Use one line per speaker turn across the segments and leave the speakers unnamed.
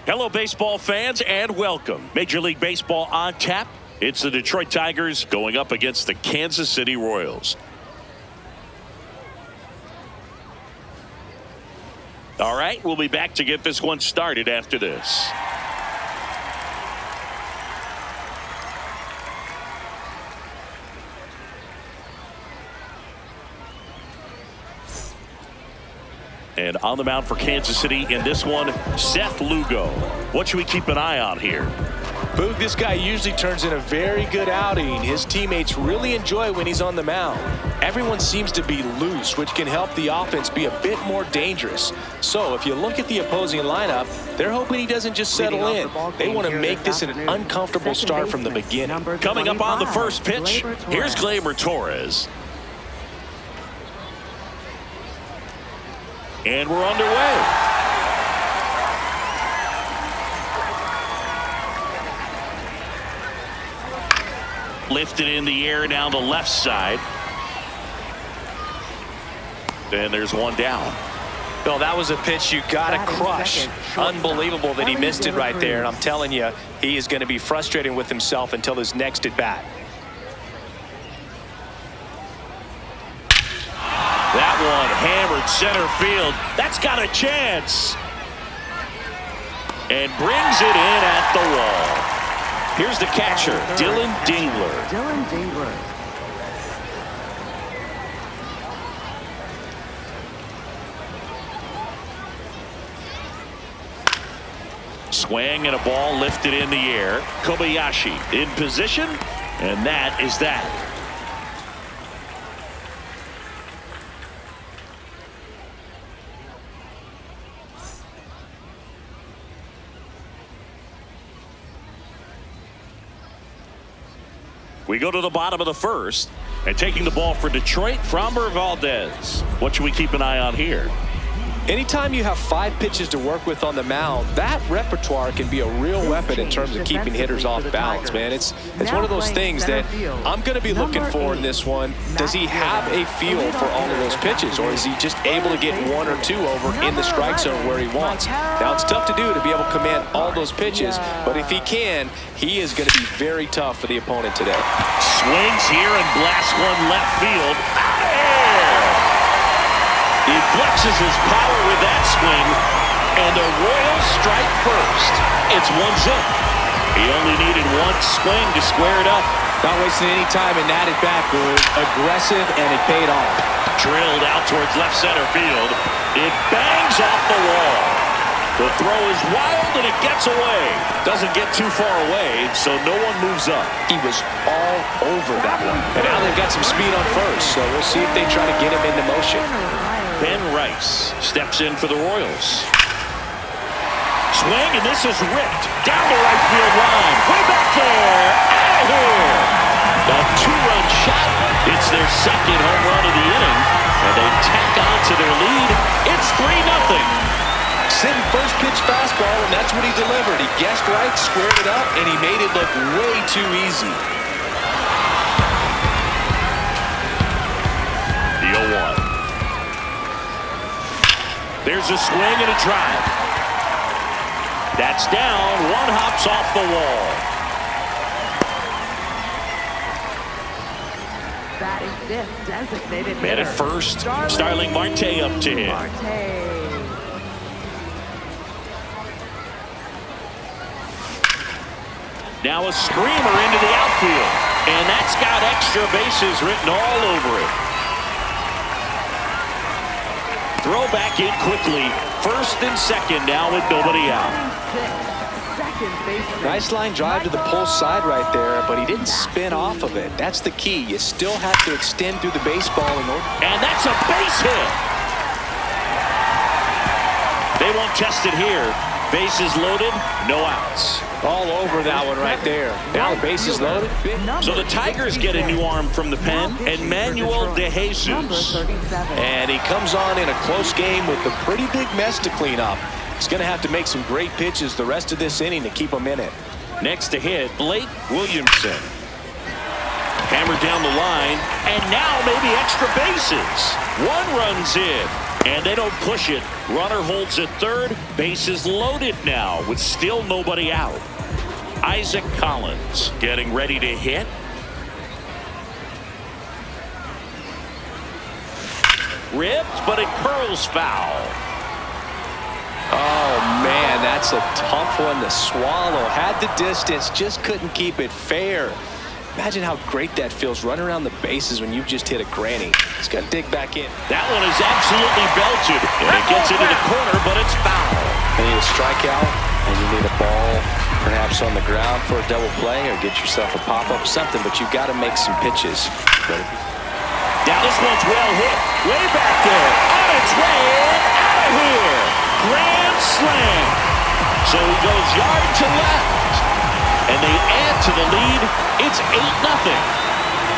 Hello, baseball fans, and welcome. Major League Baseball on tap. It's the Detroit Tigers going up against the Kansas City Royals. All right, we'll be back to get this one started after this. And on the mound for Kansas City in this one, Seth Lugo. What should we keep an eye on here?
Boog, this guy usually turns in a very good outing. His teammates really enjoy when he's on the mound. Everyone seems to be loose, which can help the offense be a bit more dangerous. So if you look at the opposing lineup, they're hoping he doesn't just settle in. They want to make this an uncomfortable start from the beginning.
Coming up on the first pitch, here's Gleyber Torres. And we're underway. Lifted in the air down the left side. And there's one down.
Bill, that was a pitch you got to crush. Unbelievable that he missed it right there. And I'm telling you, he is going to be frustrated with himself until his next at bat.
That one hammered center field. That's got a chance. And brings it in at the wall. Here's the catcher, Dylan Dingler. Swing and a ball lifted in the air. Kobayashi in position, and that is that. We go to the bottom of the first, and taking the ball for Detroit, Framber Valdez. What should we keep an eye on here?
Anytime you have 5 pitches to work with on the mound, that repertoire can be a real weapon in terms of keeping hitters off balance, man. It's one of those things that I'm going to be looking for in this one. Does he have a feel for all of those pitches, or is he just able to get 1 or 2 over in the strike zone where he wants? Now, it's tough to do to be able to command all those pitches, but if he can, he is going to be very tough for the opponent today.
Swings here and blasts one left field. Out of here! He flexes his power with that swing, and the Royals strike first. It's 1-0. He only needed 1 swing to square it up.
Not wasting any time in that at-bat, Boog. Aggressive, and it paid off.
Drilled out towards left center field. It bangs off the wall. The throw is wild, and it gets away. Doesn't get too far away, so no one moves up.
He was all over that one. And now they've got some speed on first, so we'll see if they try to get him into motion.
Ben Rice steps in for the Royals. Swing, and this is ripped down the right field line. Way back there. Out of here. A 2-run shot. It's their second home run of the inning, and they tack on to their lead. It's 3-0.
Sitting first pitch fastball, and that's what he delivered. He guessed right, squared it up, and he made it look way too easy.
The 0-1. There's a swing and a drive. That's down. One hops off the wall.
That is fifth designated
Man
hitter.
at first, Starling Marte up to him. Now a screamer into the outfield, and that's got extra bases written all over it. Throw back in quickly. First and second now with nobody out.
Nice line drive to the pull side right there, but he didn't spin off of it. That's the key. You still have to extend through the baseball in order.
And that's a base hit. They won't test it here. Bases loaded, no outs.
All over that one right there. Now the base is loaded.
So the Tigers get a new arm from the pen, and Manuel De Jesus.
And he comes on in a close game with a pretty big mess to clean up. He's going to have to make some great pitches the rest of this inning to keep him in it.
Next to hit, Blake Williamson. Hammered down the line, and now maybe extra bases. 1 run's in. And they don't push it. Runner holds at third. Base is loaded now with still nobody out. Isaac Collins getting ready to hit. Ripped, but it curls foul.
Oh, man, that's a tough one to swallow. Had the distance, just couldn't keep it fair. Imagine how great that feels, running around the bases when you've just hit a granny. He's got to dig back in.
That one is absolutely belted, and it gets into the corner, but it's foul.
You need a strikeout, and you need a ball perhaps on the ground for a double play, or get yourself a pop-up, something, but you've got to make some pitches.
Now this one's well hit. Way back there. On its way out of here. Grand slam. So he goes yard to left. And they add to the lead. It's 8-0.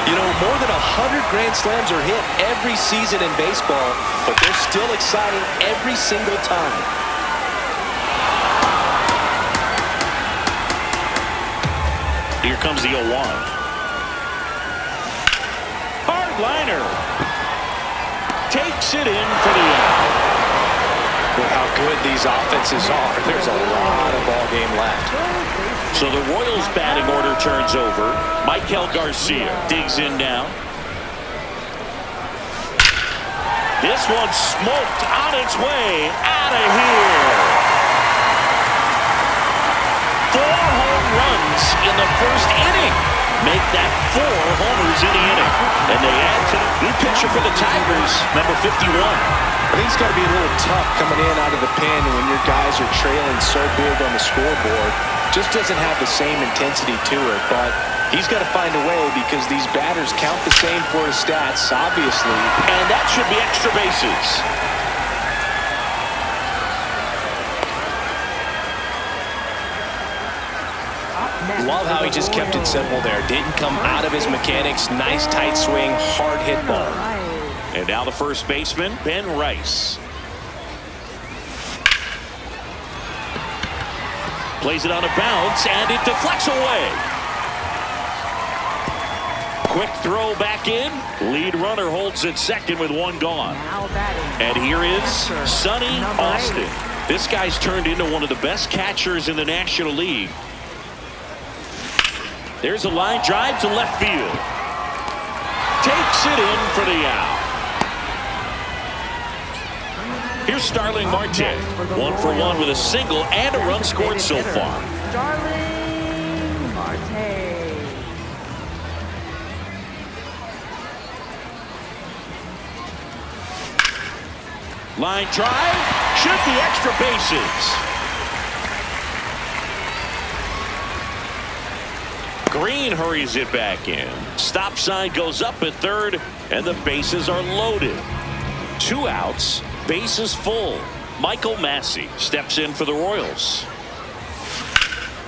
You know, more than 100 grand slams are hit every season in baseball, but they're still exciting every single time.
Here comes the 0-1. Hard liner. Takes it in for the out.
With how good these offenses are, there's a lot of ball game left.
So the Royals batting order turns over. Michael Garcia digs in now. This one's smoked on its way out of here. 4 home runs in the first inning. Make that 4 homers in the inning. And they add to the new pitcher for the Tigers, number 51.
I think it's got to be a little tough coming in out of the pen when your guys are trailing so big on the scoreboard. Just doesn't have the same intensity to it, but he's got to find a way because these batters count the same for his stats, obviously.
And that should be extra bases.
Love how he just kept it simple there. Didn't come out of his mechanics. Nice tight swing, hard hit ball.
And now the first baseman, Ben Rice. Plays it on a bounce, and it deflects away. Quick throw back in. Lead runner holds at second with 1 gone. And here is Sonny Austin. This guy's turned into one of the best catchers in the National League. There's a line drive to left field. Takes it in for the out. Here's Starling Marte. 1 for 1 with a single and a run scored so far.
Starling Marte.
Line drive. Should be extra bases. Green hurries it back in. Stop sign goes up at third, and the bases are loaded. 2 outs. Bases full. Michael Massey steps in for the Royals.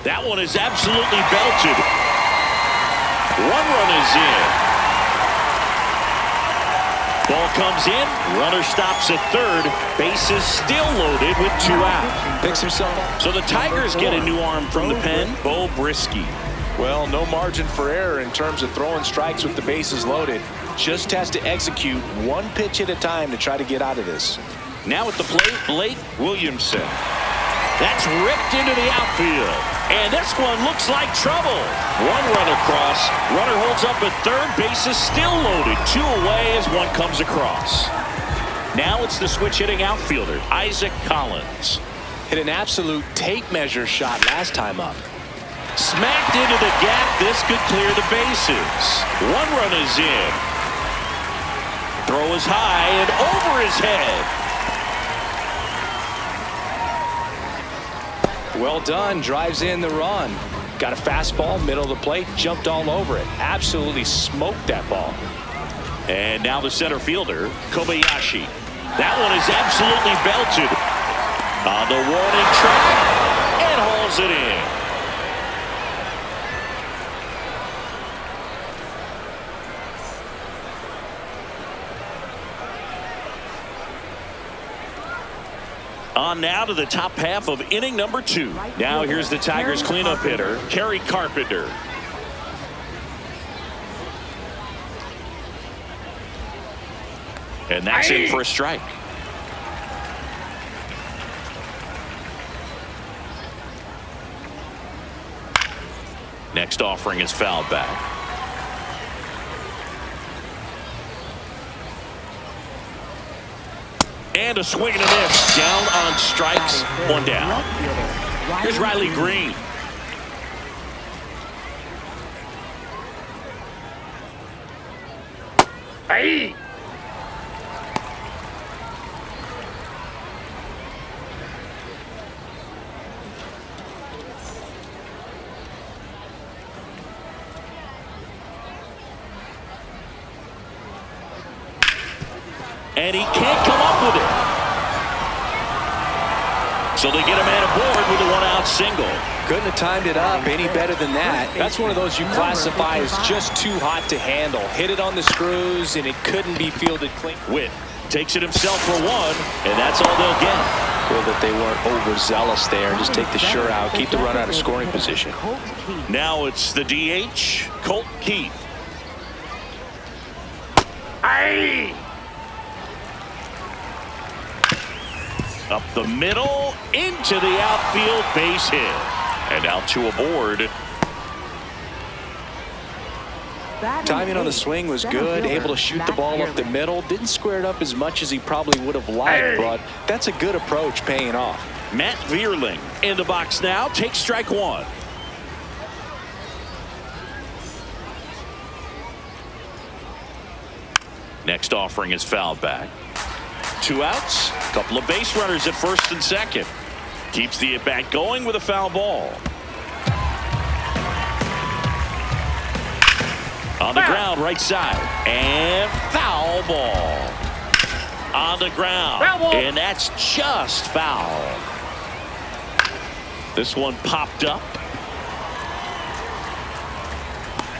That one is absolutely belted. 1 run is in. Ball comes in. Runner stops at third. Bases still loaded with 2 out.
Picks himself up.
So the Tigers get a new arm from the pen, Bo Brisky.
Well, no margin for error in terms of throwing strikes with the bases loaded. Just has to execute 1 pitch at a time to try to get out of this.
Now at the plate, Blake Williamson. That's ripped into the outfield. And this one looks like trouble. 1 run across. Runner holds up at third. Base is still loaded. 2 away as 1 comes across. Now it's the switch hitting outfielder, Isaac Collins.
Hit an absolute tape measure shot last time up.
Smacked into the gap. This could clear the bases. 1 run is in. Throw is high and over his head.
Well done. Drives in the run. Got a fastball, middle of the plate, jumped all over it. Absolutely smoked that ball.
And now the center fielder, Kobayashi. That one is absolutely belted. On the warning track, and hauls it in. On now to the top half of inning number 2. Now here's the Tigers cleanup hitter, Kerry Carpenter. And that's in for a strike. Next offering is fouled back. And a swing and a miss. Down on strikes. One down. Here's Riley Green. Hey! And he can't come up with it. So they get a man aboard with a one-out single.
Couldn't have timed it up any better than that. That's one of those you classify as just too hot to handle. Hit it on the screws, and it couldn't be fielded clean.
Witt takes it himself for one, and that's all they'll get.
Feel that they weren't overzealous there. Just take the sure out, keep the run out of scoring position.
Now it's the DH, Colt Keith. Aye! Up the middle, into the outfield, base hit. And out to aboard.
Timing on the swing was good, able to shoot the ball up the middle. Didn't square it up as much as he probably would have liked, but that's a good approach paying off.
Matt Vierling in the box now, takes strike one. Next offering is fouled back. 2 outs, a couple of base runners at first and second. Keeps the at-bat going with a foul ball. On the ground, right side, and foul ball. On the ground, and that's just foul. This one popped up.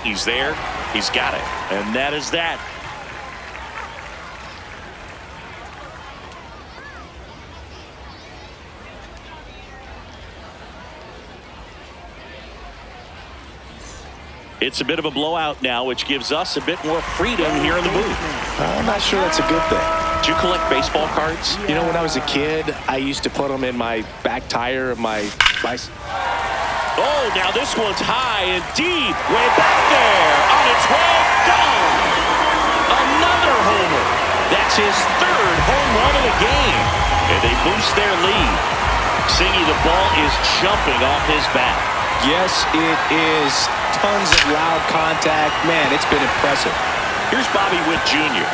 He's there, he's got it, and that is that. It's a bit of a blowout now, which gives us a bit more freedom here in the booth.
I'm not sure that's a good thing.
Do you collect baseball cards?
You know, when I was a kid, I used to put them in my back tire of my bicycle.
Oh, now this one's high and deep. Way back there. On its way. Gone. Another homer. That's his 3rd home run of the game. And they boost their lead. Singy, the ball is jumping off his bat.
Yes, it is. Tons of loud contact. Man, it's been impressive.
Here's Bobby Witt Jr.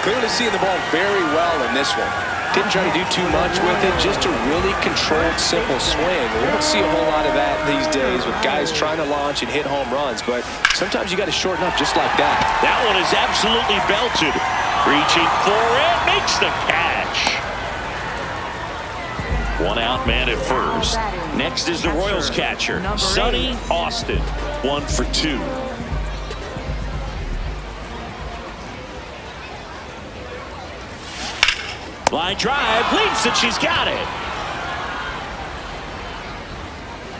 Clearly seeing the ball very well in this one. Didn't try to do too much with it. Just a really controlled, simple swing. We don't see a whole lot of that these days with guys trying to launch and hit home runs. But sometimes you got to shorten up just like that.
That one is absolutely belted. Reaching for it. Makes the catch. 1 out man at first. Next is the Royals catcher, Sonny Austin. 1 for 2. Line drive, leads it, she's got it.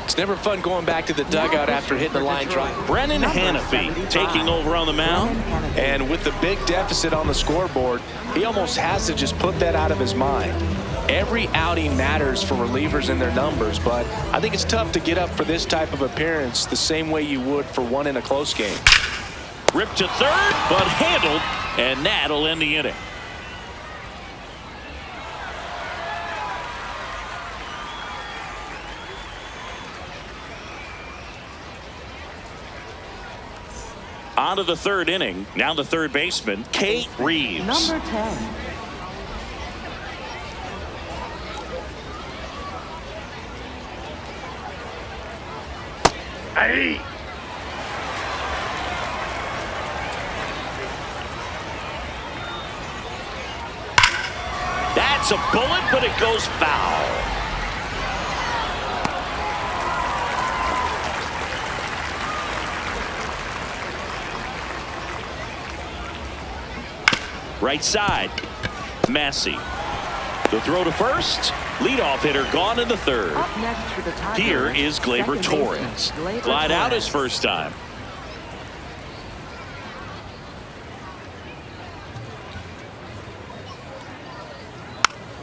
It's never fun going back to the dugout after hitting the line drive.
Brennan Hanafy taking over on the mound.
And with the big deficit on the scoreboard, he almost has to just put that out of his mind. Every outing matters for relievers and their numbers, but I think it's tough to get up for this type of appearance the same way you would for one in a close game.
Ripped to third, but handled, and that'll end the inning. On to the 3rd inning. Now the 3rd baseman, Kate Reeves.
Number 10.
Hey. That's a bullet, but it goes foul. Right side, Massey. The throw to first. Leadoff hitter gone in the 3rd.
Up next for the Tigers,
Here is Gleyber
second
Torres.
baseman, Gleyber
Glide out
Torres.
his first time.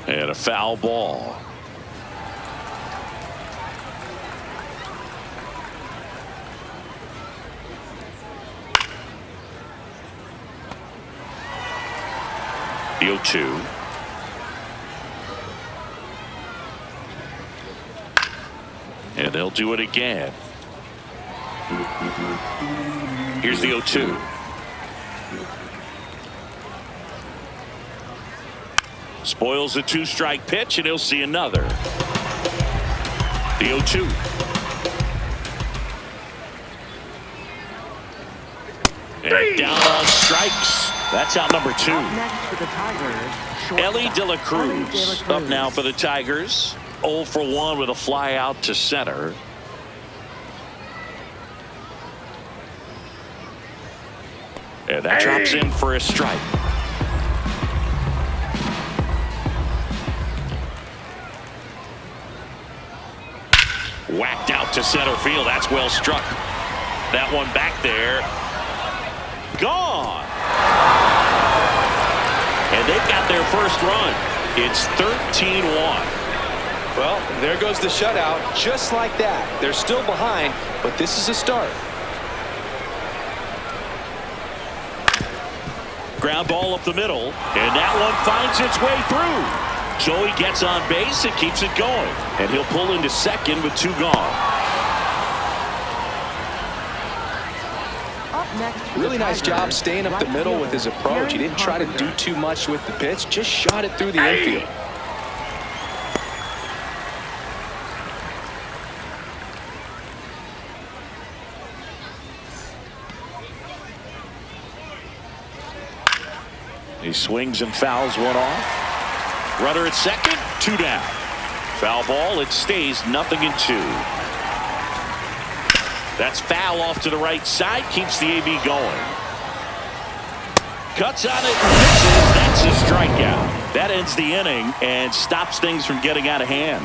And a foul ball. The 0-2. And they'll do it again. Here's the 0-2. Spoils the 2-strike pitch, and he'll see another. The 0-2. And down on strikes. That's out number 2.
Next for the Tigers,
Ellie De La Cruz up now for the Tigers. 0 for 1 with a fly out to center. And that drops in for a strike. Whacked out to center field. That's well struck. That one back there. Gone. And they've got their first run. It's 13-1.
Well, there goes the shutout. Just like that. They're still behind, but this is a start.
Ground ball up the middle, and that one finds its way through. Joey gets on base and keeps it going, and he'll pull into second with 2 gone.
Up next for
Really
the
nice
Tigers,
job staying up the
right
middle with his
fielder,
approach. He didn't try to do
Carpenter.
too much with the pitch, just shot it through the infield.
He swings and fouls one off. Runner at second, 2 down. Foul ball, it stays 0-2. That's foul off to the right side, keeps the AB going. Cuts on it, misses. That's a strikeout. That ends the inning and stops things from getting out of hand.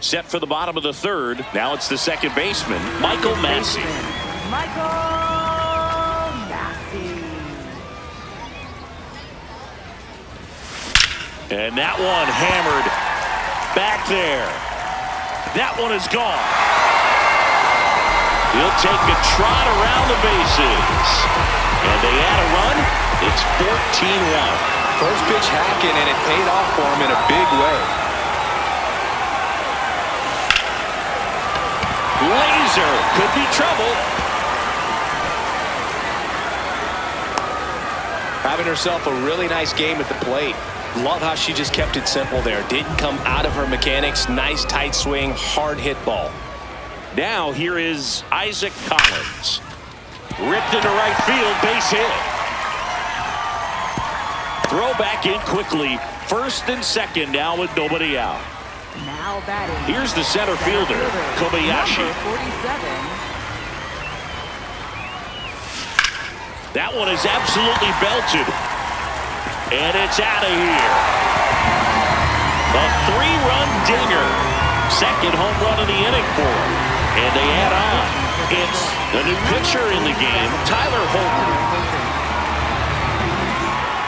Set for the bottom of the 3rd. Now it's the second baseman, Michael Massey.
Michael Massey.
And that one hammered back there. That one is gone. He'll take a trot around the bases. And they add a run. It's 14-1.
First pitch hacking, and it paid off for him in a big way.
Laser could be trouble.
Having herself a really nice game at the plate. Love how she just kept it simple there. Didn't come out of her mechanics. Nice tight swing, hard hit ball.
Now here is Isaac Collins. Ripped into right field, base hit. Throw back in quickly. First and second now with nobody out.
Now batting.
Here's the center fielder, Kobayashi.
Number 47.
That one is absolutely belted. And it's out of here. A 3-run dinger. Second home run of the inning for him. And they add on. It's the new pitcher in the game, Tyler Holton.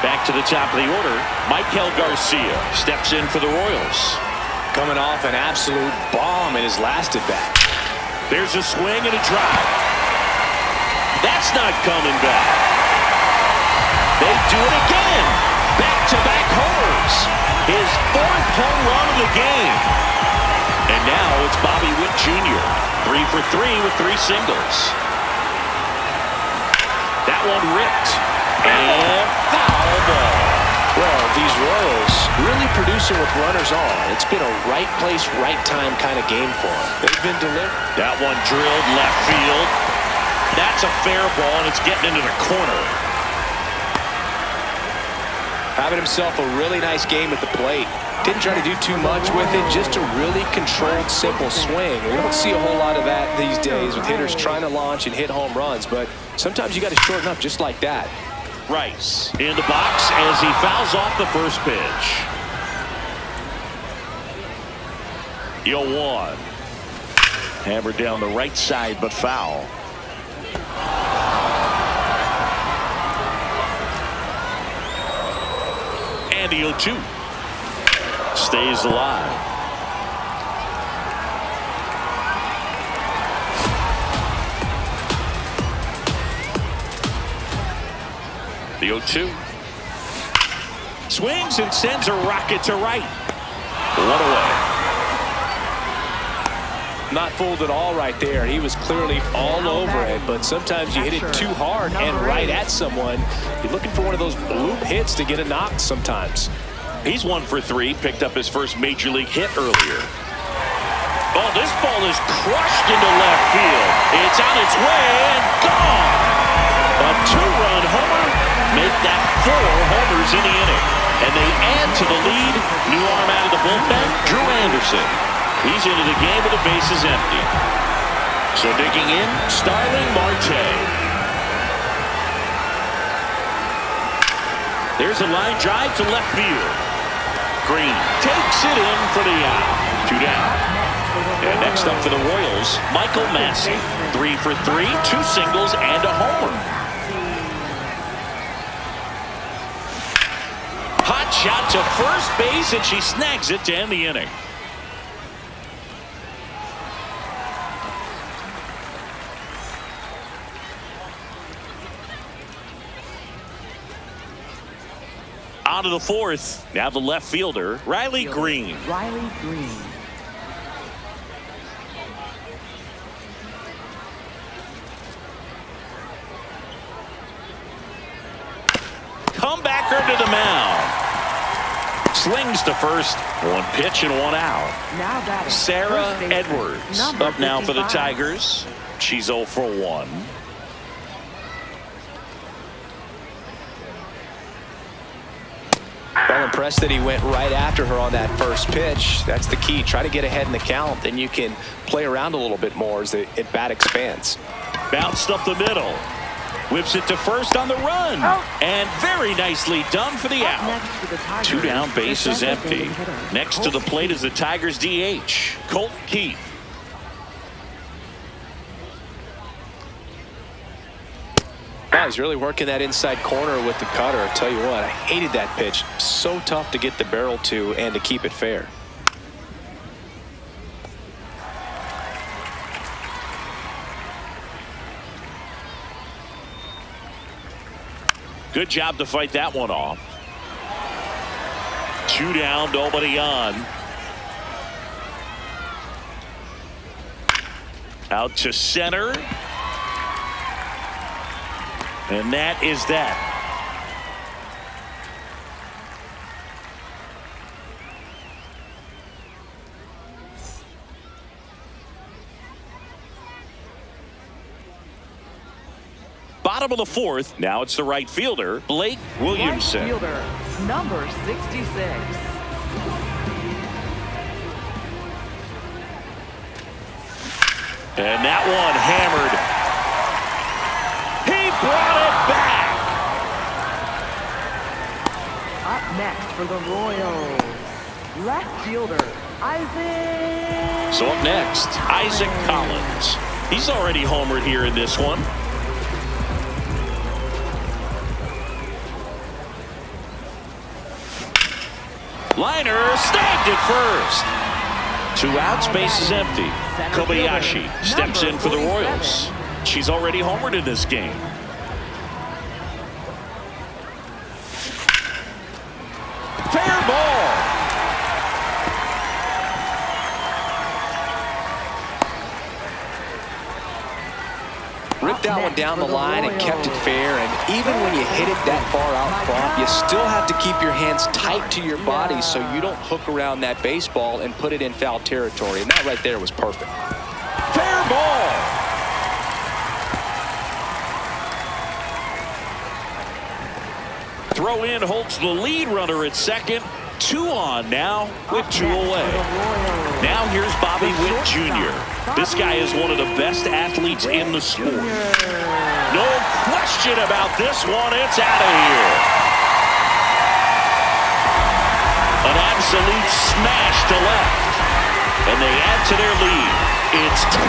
Back to the top of the order, Michael Garcia steps in for the Royals.
Coming off an absolute bomb in his last at-bat.
There's a swing and a drive. That's not coming back. They do it again. Back-to-back homers. His 4th home run of the game. And now it's Bobby Witt Jr. 3 for 3 with 3 singles. That one ripped. And foul ball.
Well, these Royals really producing with runners on. It's been a right place, right time kind of game for them. They've been delivered.
That one drilled left field. That's a fair ball, and it's getting into the corner.
Having himself a really nice game at the plate. Didn't try to do too much with it, just a really controlled, simple swing. We don't see a whole lot of that these days with hitters trying to launch and hit home runs, but sometimes you got to shorten up just like that.
Rice in the box as he fouls off the first pitch. 0-1. Hammered down the right side, but foul. And the 0-2. Stays alive. The 0-2. Swings and sends a rocket to right. One away.
Not fooled at all right there. He was clearly all over it, but sometimes you hit it too hard and right at someone. You're looking for one of those bloop hits to get a knock sometimes.
He's 1 for 3, picked up his first major league hit earlier. Oh, this ball is crushed into left field. It's on its way and gone. A 2-run homer make that 4 homers in the inning. And they add to the lead. New arm out of the bullpen, Drew Anderson. He's into the game with the bases empty. So digging in, Starling Marte. There's a line drive to left field. Green takes it in for the out. 2 down. And next up for the Royals, Michael Massey. 3 for 3, 2 singles and a homer. Hot shot to first base, and she snags it to end the inning. On to the 4th. Now the left fielder, Riley Green.
Riley Green.
Comebacker to the mound. Slings to first. 1 pitch and 1 out.
Now batting,
Sarah
first baseman,
Edwards
number
up now for the
55.
Tigers. She's 0 for 1.
Well, impressed that he went right after her on that first pitch. That's the key. Try to get ahead in the count. Then you can play around a little bit more as the at bat expands.
Bounced up the middle. Whips it to first on the run. And very nicely done for the out.
Next to the Tigers,
2 down, base is
the
empty.
second hitter,
Next to the plate is the Tigers DH, Colton Keith.
Wow, he's really working that inside corner with the cutter. I tell you what, I hated that pitch. So tough to get the barrel to and to keep it fair.
Good job to fight that one off. 2 down, nobody on. Out to center. And that is that. Bottom of the 4th. Now it's the right fielder, Blake Williamson.
Right fielder, number 66.
And that one hammered. He brought it back.
Up next for the Royals, left fielder, Isaac.
So up next, Isaac Collins. He's already homered here in this one. Liner snagged it first. 2 outs, base is empty. Kobayashi steps in for the Royals. She's already homered in this game. Fair ball.
Ripped that one down the line and kept it fair. And even when you hit it that far out front, you still have to keep your hands tight to your body so you don't hook around that baseball and put it in foul territory. And that right there was perfect.
Fair ball. Throw in holds the lead runner at second. 2 on now with 2 away. Now here's Bobby Witt Jr. This guy is one of the best athletes in the sport. No question about this one. It's out of here. An absolute smash to left. And they add to their lead. It's 23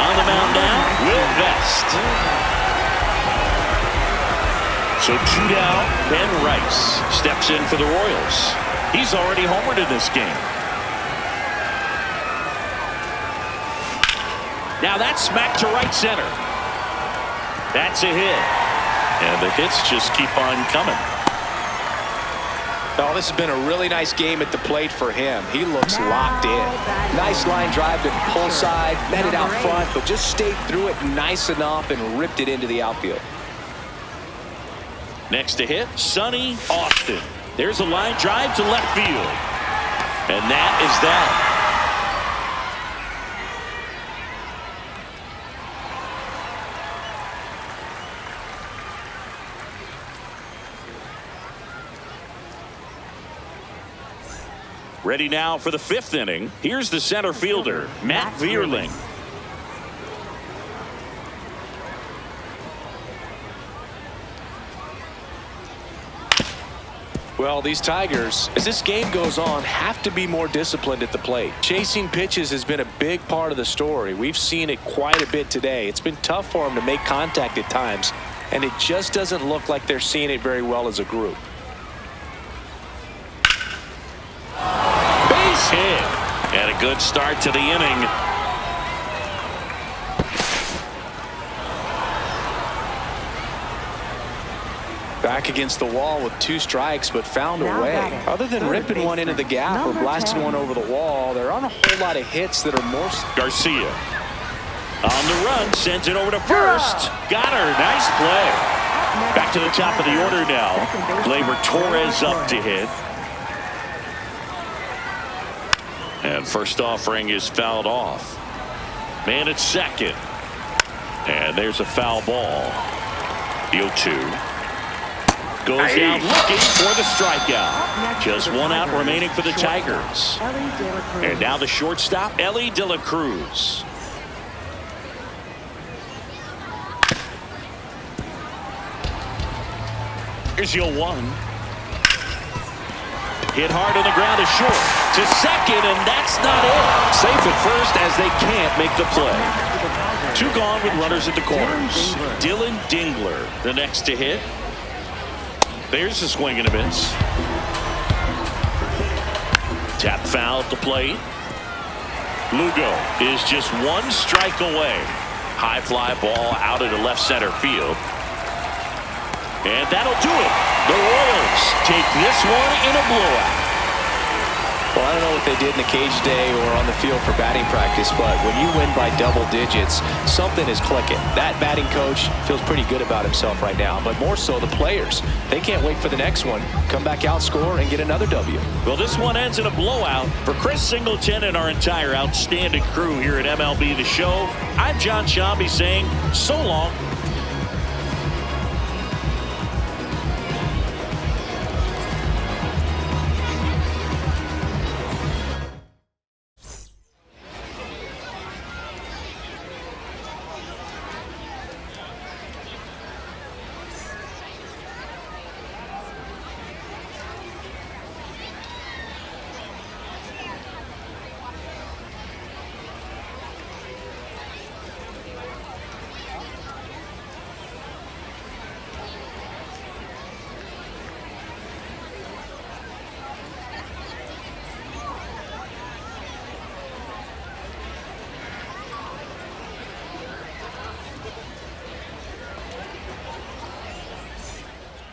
on the mound now. Will Vest. So 2 down, Ben Rice steps in for the Royals. He's already homered in this game. Now that's smacked to right center. That's a hit. And the hits just keep on coming.
Oh, this has been a really nice game at the plate for him. He looks locked in. Nice line drive to the pull side, met it out front, but just stayed through it nice enough and ripped it into the outfield.
Next to hit, Sonny Austin. There's a line drive to left field. And that is that. Ready now for the 5th inning. Here's the center fielder, Matt Vierling.
Well, these Tigers, as this game goes on, have to be more disciplined at the plate. Chasing pitches has been a big part of the story. We've seen it quite a bit today. It's been tough for them to make contact at times, and it just doesn't look like they're seeing it very well as a group.
Base hit. And a good start to the inning.
Back against the wall with 2 strikes, but found a way. Other than ripping one into the gap or blasting one over the wall, there aren't a whole lot of hits that are more.
Garcia on the run, sends it over to first. Got her. Nice play. Back to the top of the order now. Gleyber Torres up to hit. And first offering is fouled off. Man at second. And there's a foul ball. The 0-2. Goes down looking for the strikeout. Just 1 out remaining for the Tigers. And now the shortstop, Ellie De La Cruz. Here's the 0-1. Hit hard on the ground is short. To second, and that's not it. Safe at first as they can't make the play. 2 gone with runners at the corners. Dylan Dingler, the next to hit. There's a swing and a miss. Tap foul at the plate. Lugo is just 1 strike away. High fly ball out into left center field. And that'll do it. The Royals take this one in a blowout.
Well, I don't know what they did in the cage day or on the field for batting practice, but when you win by double digits, something is clicking. That batting coach feels pretty good about himself right now, but more so the players. They can't wait for the next one. Come back out, score, and get another W.
Well, this one ends in a blowout. For Chris Singleton and our entire outstanding crew here at MLB The Show, I'm John Shambi saying so long.